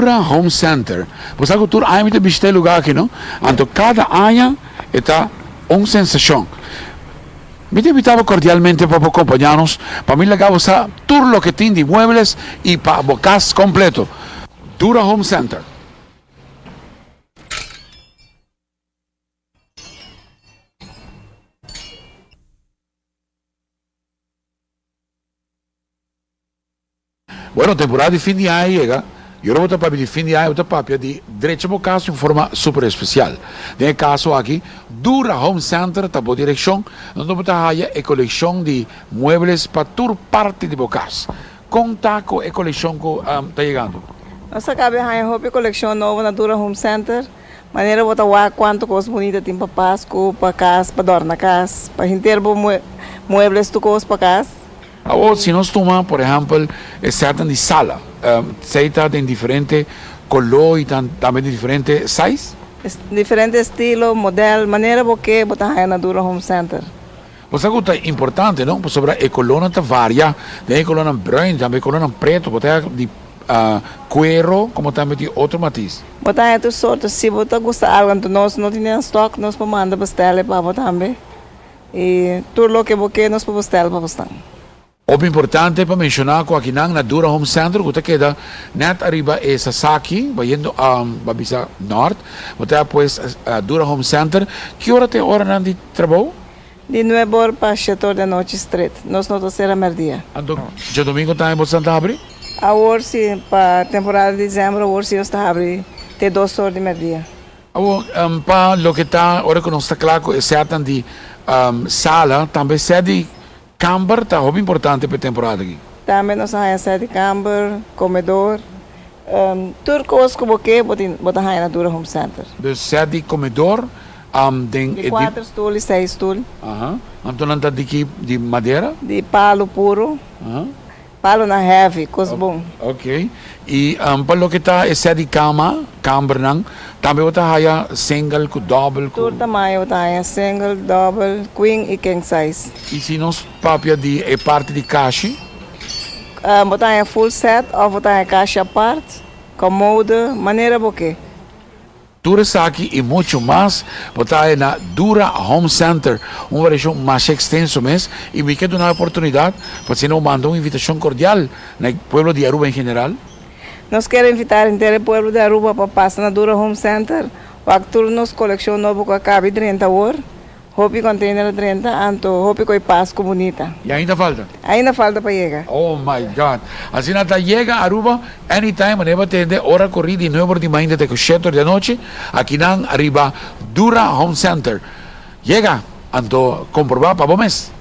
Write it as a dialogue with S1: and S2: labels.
S1: Dura Home Center. Pues algo tú hay que visitar el lugar aquí, ¿no? Anto cada año está una sensación. Me invitaba cordialmente para acompañarnos. Para mí, la causa tour lo que tiene de muebles y para bocas completo. Dura Home Center. Bueno, temporada de fin de año llega. Yo no voy a para de fin de año, otra papia de derecho a caso en forma super especial. En el caso aquí, Dura Home Center, por dirección, donde voy a hallar la colección de muebles para toda parte de bocas. Conta con la colección que está llegando.
S2: Nós acabamos de ter uma coleção nova na Dura Home Center. Maneira botar lá quanto coisa bonita tem para Páscoa, para casa, para dormir na casa, para inteiro muebles tu coisa para casa.
S1: Ou se nós tomamos, por exemplo, certa de sala, seita tem diferente color e também de diferente size?
S2: Diferente estilo, modelo, maneira porque botar aí na Dura Home Center.
S1: Você sabe que é importante, não? Sobre a coluna está varia, tem coluna branca, também coluna preto, botar de cuero, como também de outro matiz.
S2: Botar aí outras sortes, se você gosta de algo, nós não temos estoque, nós podemos mandar para para botar também. E tudo o que você nós podemos para botar.
S1: O importante para mencionar que aqui na Dura Home Center, que queda net arriba é Sasaki, vai indo a Babisa Norte, você pues Dura Home Center. Que hora tem hora de trabalho?
S2: De 9 horas para 7 horas da noite straight. Nós não estamos a meio-dia.
S1: Então, já domingo está em você abrir?
S2: A hora sim, para a temporada de dezembro, a hora sim está abrir até 2 horas de meio-dia.
S1: Para o que está, agora que não está claro, é certa de sala, também sede camber está muito importante para a temporada aqui.
S2: Também nós temos sede camber, comedor, tudo coisa que você bota aí na Dura Home Center.
S1: Dus sede comedor,
S2: de 4 stoelen, 6 stoelen.
S1: Então não está de madeira?
S2: De palo puro. Palo na heavy, coisa bom.
S1: Ok. E para o que está é sede cama, camber não, também você tem single, double.
S2: Todo tamanho, você single, double, queen e king size.
S1: E se nós papia de parte de caixa?
S2: Você tem full set ou você tem caixa à parte, comoda, maneira boque.
S1: Tudo isso aqui e muito mais, você é na Dura Home Center, uma região mais extensa mesmo, e me quero dar uma oportunidade, você não mandou uma invitação cordial no povo de Aruba em geral?
S2: Nós queremos invitar inteiro o povo de Aruba para passar na Dura Home Center, para que toda nossa coleção nova que acabe 30 horas, hopi container 30, anto hopi coi Páscoa bonita.
S1: E ainda falta?
S2: Ainda falta para chegar.
S1: Oh my God. Assim até chega a Aruba, anytime, maneva tende hora corrida de 9 de manhã até 7 da noite, aqui na arriba Dura Home Center. Chega, anto comprovar para bom mês.